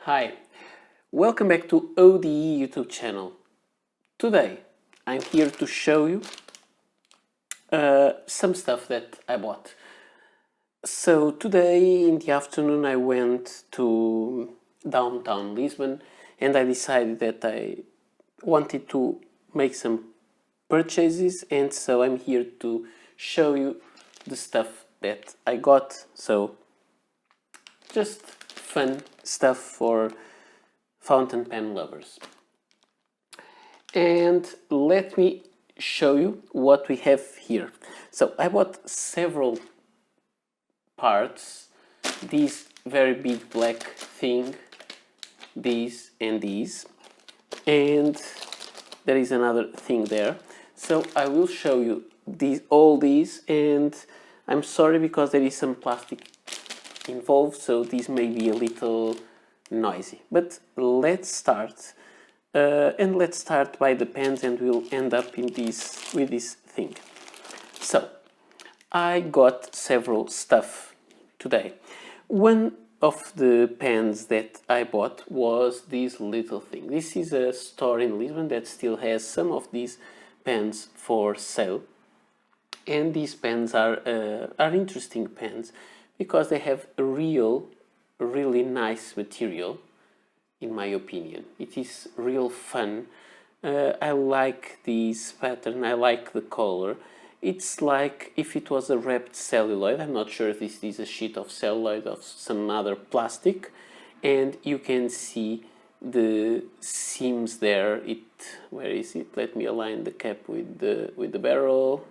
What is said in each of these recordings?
Hi, welcome back to ODE YouTube channel. Today I'm here to show you some stuff that I bought. So today in the afternoon I went to downtown Lisbon and I decided that I wanted to make some purchases, and so I'm here to show you the stuff that I got. So just fun stuff for fountain pen lovers. And let me show you what we have here. So I bought several parts, this very big black thing, these and these, and there is another thing there. So I will show you all these, and I'm sorry because there is some plastic involved, so this may be a little noisy. But let's start, and let's start by the pens, and we'll end up with this thing. So I got several stuff today. One of the pens that I bought was this little thing. This is a store in Lisbon that still has some of these pens for sale, and these pens are interesting pens because they have a really nice material. In my opinion, it is real fun. I like this pattern, I like the color. It's like if it was a wrapped celluloid. I'm not sure if this is a sheet of celluloid or some other plastic, and you can see the seams there. Where is it? Let me align the cap with the barrel.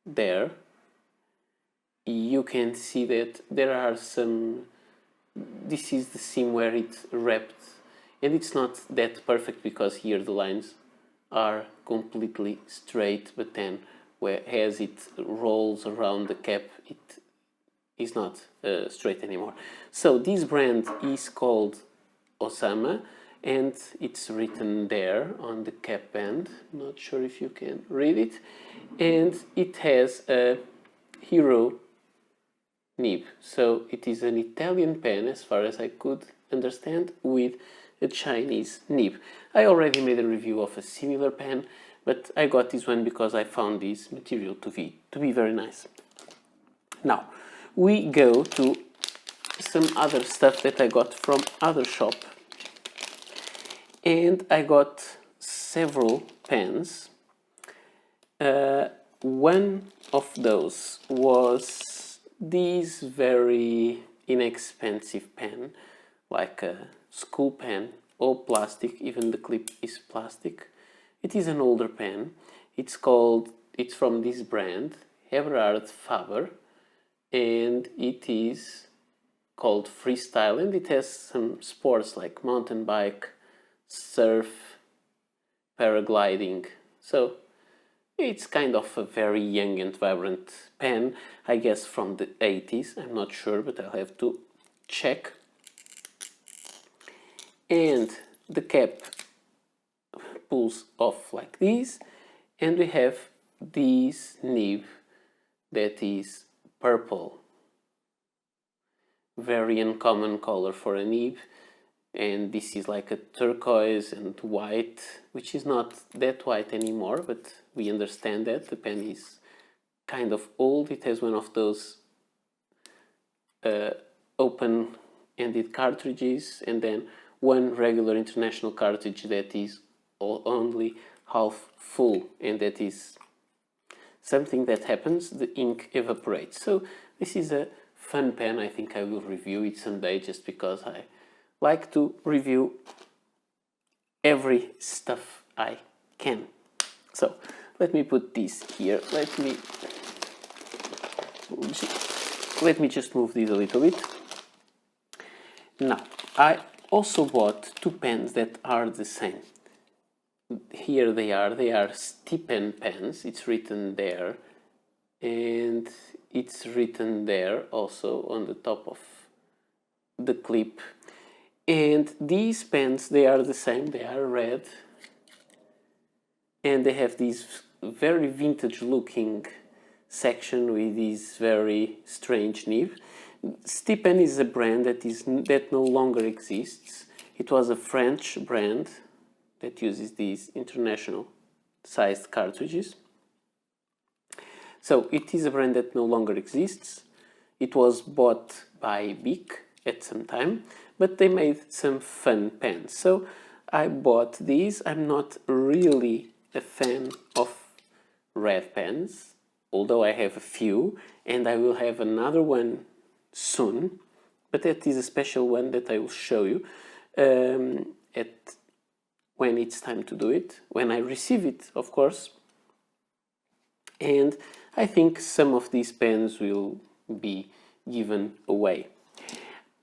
There you can see that there are some. This is the seam where it's wrapped, and it's not that perfect because here the lines are completely straight, but then as it rolls around the cap, it is not straight anymore. So this brand is called Osama, and it's written there on the cap band. Not sure if you can read it, and it has a hero nib. So it is an Italian pen, as far as I could understand, with a Chinese nib. I already made a review of a similar pen, but I got this one because I found this material to be very nice. Now we go to some other stuff that I got from other shop, and I got several pens. One of those was this very inexpensive pen, like a school pen, all plastic, even the clip is plastic. It is an older pen. It's from this brand, Eberhard Faber, and it is called Freestyle, and it has some sports like mountain bike, surf, paragliding. So it's kind of a very young and vibrant pen, I guess from the 80s, I'm not sure, but I'll have to check. And the cap pulls off like this, and we have this nib that is purple. Very uncommon color for a nib, and this is like a turquoise and white, which is not that white anymore, but we understand that the pen is kind of old. It has one of those open-ended cartridges, and then one regular international cartridge that is only half full, and that is something that happens, the ink evaporates. So this is a fun pen. I think I will review it someday, just because I like to review every stuff I can. So let me put this here. Let me just move this a little bit. Now I also bought two pens that are the same. Here they are Stypen pens. It's written there, and it's written there also on the top of the clip. And these pens, they are the same. They are red, and they have this very vintage looking section with this very strange nib. Stypen is a brand that no longer exists. It was a French brand that uses these international sized cartridges. So it is a brand that no longer exists. It was bought by Bic at some time, but they made some fun pens. So I bought these. I'm not really a fan of red pens, although I have a few, and I will have another one soon, but that is a special one that I will show you when it's time to do it, when I receive it, of course. And I think some of these pens will be given away.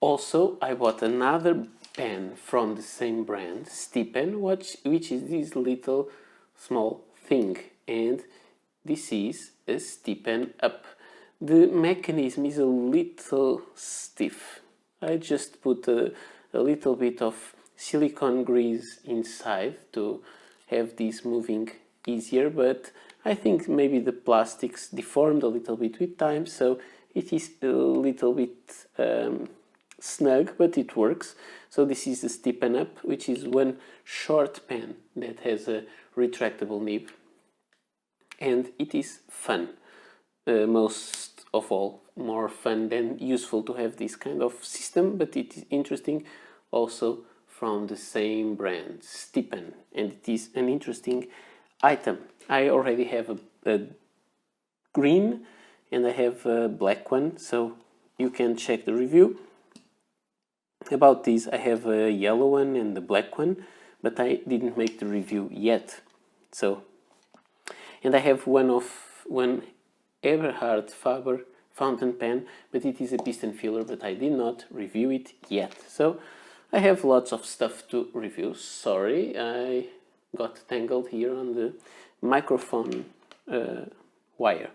Also, I bought another pen from the same brand, Stypen, which is this little small thing, and this is a Stypen Up. The mechanism is a little stiff. I just put a little bit of silicone grease inside to have this moving easier, but I think maybe the plastics deformed a little bit with time, so it is a little bit snug, but it works. So this is the Stypen Up, which is one short pen that has a retractable nib, and it is fun. Most of all, more fun than useful to have this kind of system, but it is interesting. Also from the same brand, Stypen, and it is an interesting item. I already have a green and I have a black one, so you can check the review. About these, I have a yellow one and the black one, but I didn't make the review yet. So, and I have one Eberhard Faber fountain pen, but it is a piston filler, but I did not review it yet. So I have lots of stuff to review. Sorry, I got tangled here on the microphone wire.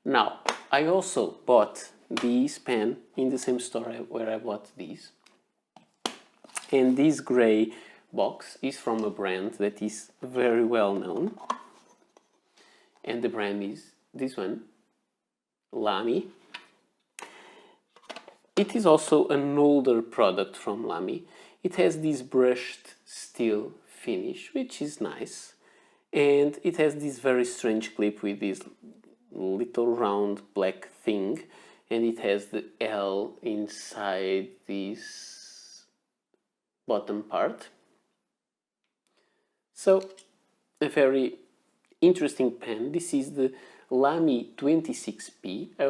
Now, I also bought this pen in the same store where I bought these. And this gray box is from a brand that is very well known. And the brand is this one, Lamy. It is also an older product from Lamy. It has this brushed steel finish, which is nice. And it has this very strange clip with this little round black thing. And it has the L inside this bottom part. So, a very interesting pen. This is the Lamy 26P. I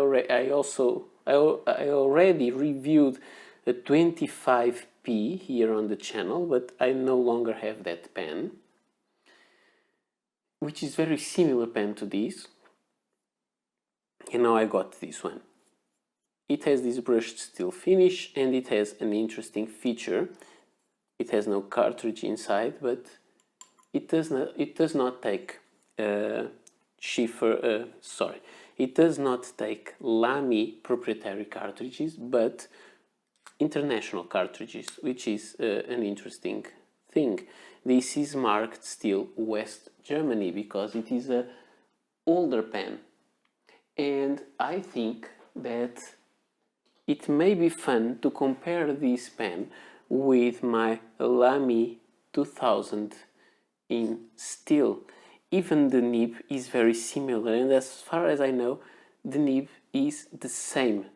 already reviewed a 25P here on the channel, but I no longer have that pen, which is very similar pen to this. And now I got this one. It has this brushed steel finish and it has an interesting feature. It has no cartridge inside, but it does not take it does not take Lamy proprietary cartridges, but international cartridges, which is an interesting thing. This is marked still West Germany because it is an older pen, and I think that it may be fun to compare this pen with my Lamy 2000 in steel. Even the nib is very similar, and as far as I know, the nib is the same,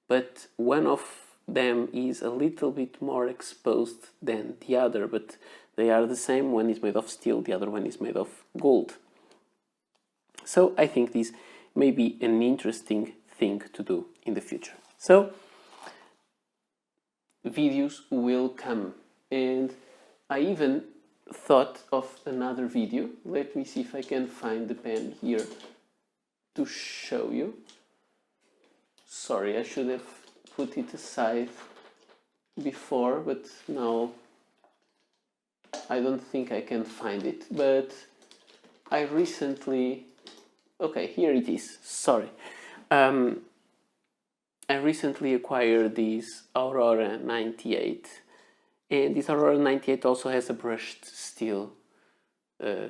but one of them is a little bit more exposed than the other, but they are the same. One is made of steel, the other one is made of gold. So I think this may be an interesting thing to do in the future. So videos will come, and I even thought of another video. Let me see if I can find the pen here to show you. Sorry, I should have put it aside before, but now I don't think I can find it. But I recently... Okay, here it is. Sorry. I recently acquired this Aurora 98. And this Aurora 98 also has a brushed steel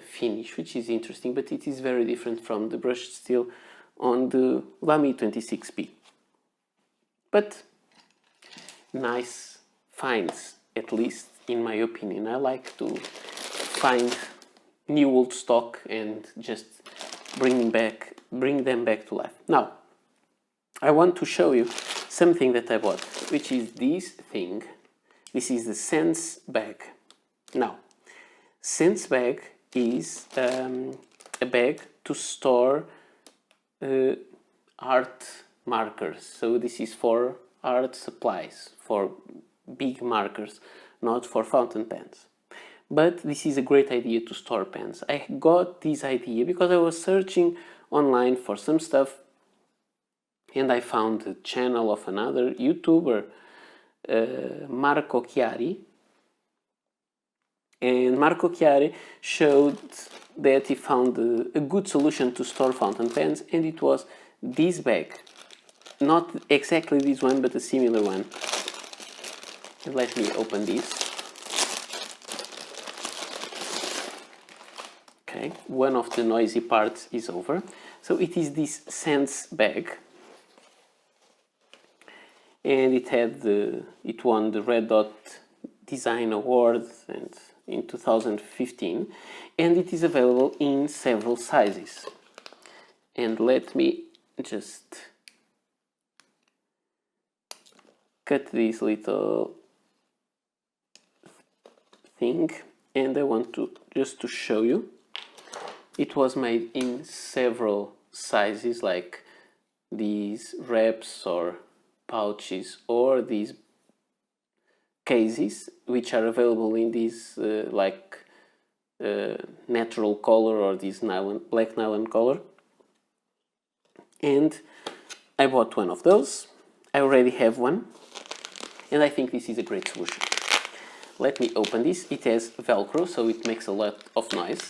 finish, which is interesting, but it is very different from the brushed steel on the Lamy 26P. but nice finds, at least in my opinion. I like to find new old stock and just bring them back to life. Now, I want to show you something that I bought, which is this thing. This is the Sensebag. Now, Sensebag is a bag to store art markers. So this is for art supplies, for big markers, not for fountain pens. But this is a great idea to store pens. I got this idea because I was searching online for some stuff, and I found the channel of another YouTuber, Marco Chiari. And Marco Chiari showed that he found a good solution to store fountain pens, and it was this bag. Not exactly this one, but a similar one. And let me open this. Okay, one of the noisy parts is over. So it is this Sensebag, and it won the Red Dot Design Award and in 2015, and it is available in several sizes. And let me just cut this little thing, and I want to just show you. It was made in several sizes, like these wraps or pouches or these cases, which are available in this natural color or this black nylon color. And I bought one of those. I already have one, and I think this is a great solution. Let me open this. It has Velcro, so it makes a lot of noise.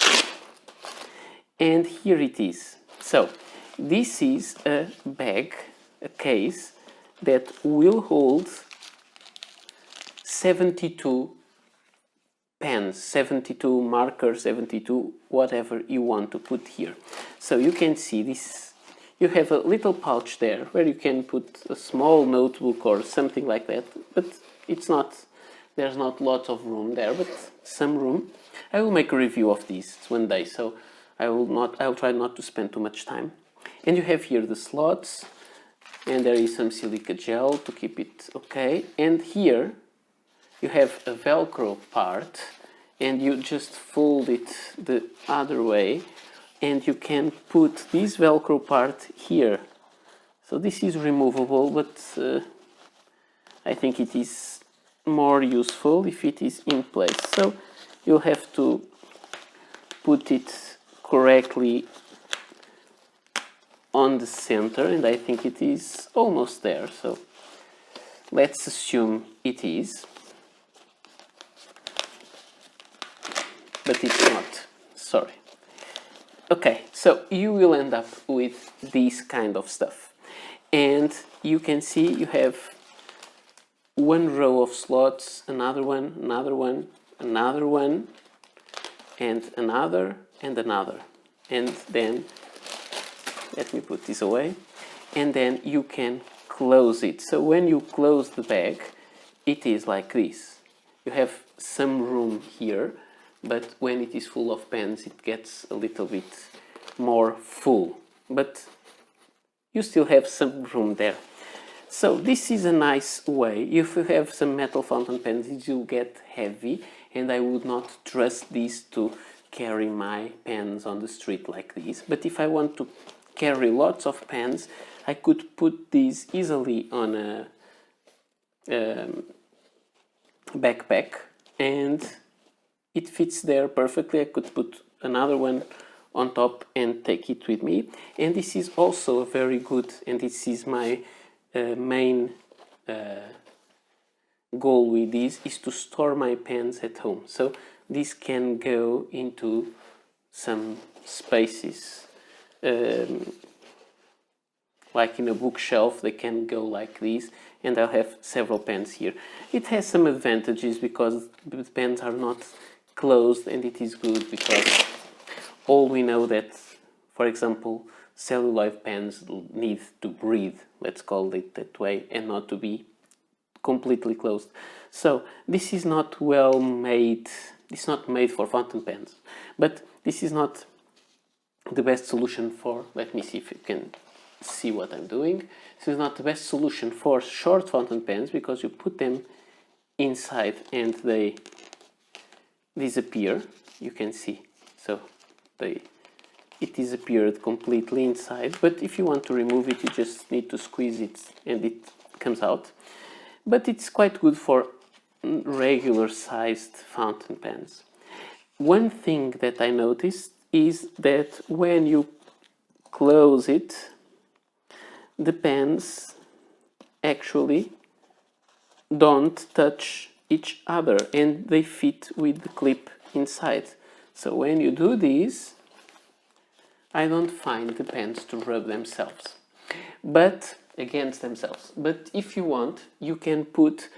And here it is. So this is a bag, a case that will hold 72 pens, 72 markers, 72 whatever you want to put here. So you can see this. You have a little pouch there where you can put a small notebook or something like that, but there's not lots of room there, but some room. I will make a review of these one day, so I'll try not to spend too much time. And you have here the slots, and there is some silica gel to keep it okay. And here you have a Velcro part, and you just fold it the other way, and you can put this Velcro part here. So this is removable, but I think it is more useful if it is in place. So you'll have to put it correctly on the center, and I think it is almost there. So let's assume it is, but it's not. Sorry. Okay, so you will end up with this kind of stuff, and you can see you have one row of slots, another one, another one, another one, and another, and another. And then let me put this away, and then you can close it. So when you close the bag, it is like this. You have some room here, but when it is full of pens, it gets a little bit more full, but you still have some room there. So this is a nice way. If you have some metal fountain pens, it will get heavy, and I would not trust this to carry my pens on the street like this. But if I want to carry lots of pens, I could put these easily on a backpack, and it fits there perfectly. I could put another one on top and take it with me. And this is also very good, and this is my main goal with this, is to store my pens at home. So this can go into some spaces, like in a bookshelf. They can go like this, and I'll have several pens here. It has some advantages because the pens are not closed, and it is good because all we know that, for For example, celluloid pens need to breathe, let's call it that way, and not to be completely closed. So this is not well made, it's not made for fountain pens, but this is not the best solution for, let me see if you can see what I'm doing. This is not the best solution for short fountain pens because you put them inside and they disappear. You can see, so it disappeared completely inside, but if you want to remove it, you just need to squeeze it and it comes out. But it's quite good for regular sized fountain pens. One thing that I noticed is that when you close it, the pens actually don't touch each other and they fit with the clip inside. So when you do this, I don't find the pens to rub themselves, but against themselves. But if you want, you can put,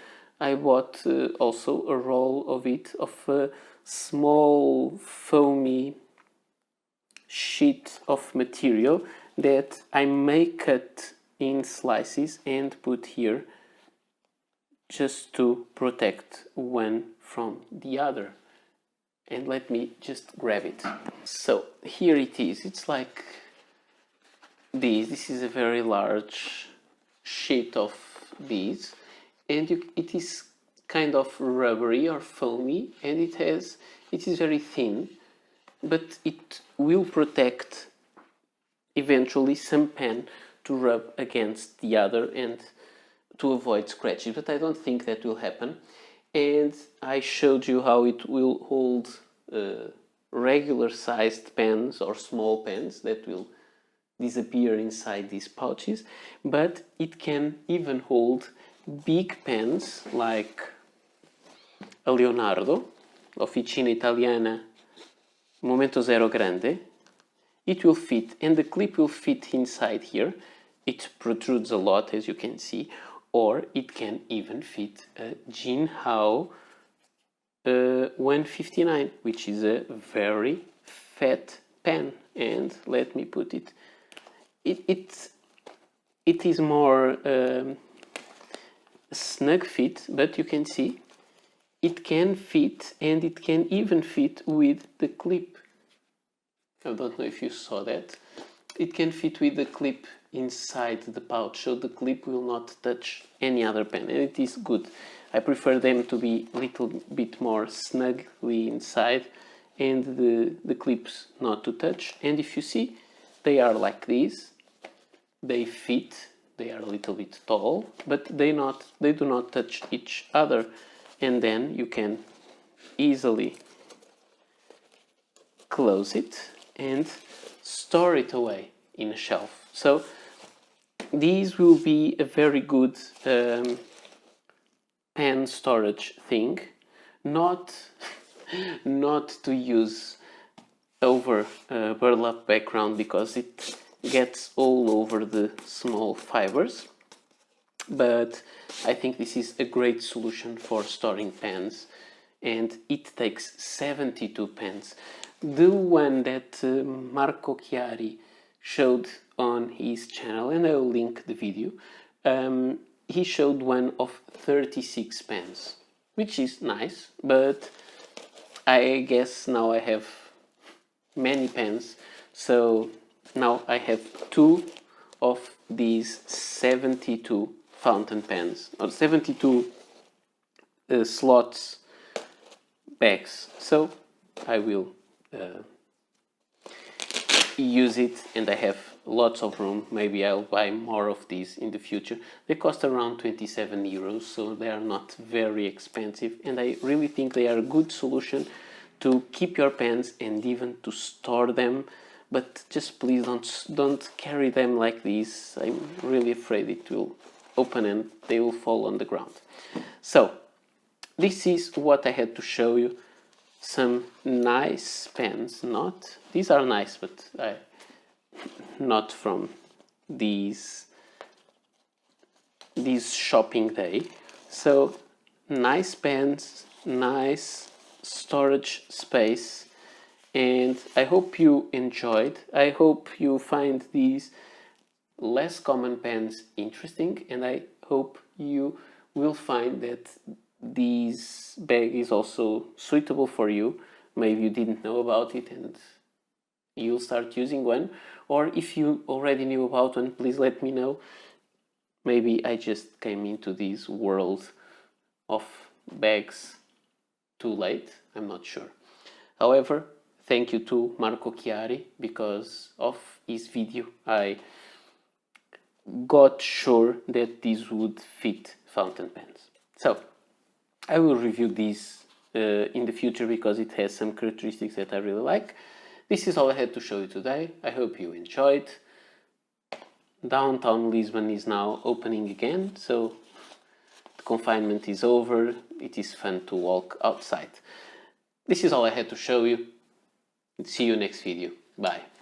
I bought also a roll of it, of a small foamy sheet of material that I may cut in slices and put here just to protect one from the other. And let me just grab it. So here it is. It's like this. This is a very large sheet of these, and it is kind of rubbery or foamy, and it is very thin, but it will protect eventually some pen to rub against the other and to avoid scratches, but I don't think that will happen. And I showed you how it will hold regular sized pens or small pens that will disappear inside these pouches, but it can even hold big pens like a Leonardo, Officina Italiana Momento Zero Grande. It will fit, and the clip will fit inside here. It protrudes a lot, as you can see, or it can even fit a Jinhao 159, which is a very fat pen. And let me put it. It is more snug fit, but you can see it can fit, and it can even fit with the clip. I don't know if you saw that. It can fit with the clip inside the pouch, so the clip will not touch any other pen, and it is good. I prefer them to be a little bit more snugly inside and the clips not to touch. And if you see, they are like this. They fit, they are a little bit tall, but they do not touch each other. And then you can easily close it and store it away in a shelf. So these will be a very good pen storage thing, not to use over a burlap background because it gets all over the small fibers, but I think this is a great solution for storing pens, and it takes 72 pens. The one that Marco Chiari showed on his channel, and I'll link the video, he showed one of 36 pens, which is nice, but I guess now I have many pens, so now I have 2 of these 72 fountain pens, or 72 slots bags, so I will use it, and I have lots of room. Maybe I'll buy more of these in the future. They cost around 27 euros, so they are not very expensive, and I really think they are a good solution to keep your pens and even to store them. But just please don't carry them like this. I'm really afraid it will open and they will fall on the ground. So this is what I had to show you. Some nice pens, these are nice, but not from these shopping day. So nice pens, nice storage space, and I hope you enjoyed. I hope you find these less common pens interesting, and I hope you will find that this bag is also suitable for you. Maybe you didn't know about it and you'll start using one, or if you already knew about one, please let me know. Maybe I just came into this world of bags too late, I'm not sure. However, thank you to Marco Chiari, because of his video I got sure that this would fit fountain pens. So I will review this in the future because it has some characteristics that I really like. This is all I had to show you today. I hope you enjoyed. Downtown Lisbon is now opening again, so the confinement is over. It is fun to walk outside. This is all I had to show you. See you next video. Bye.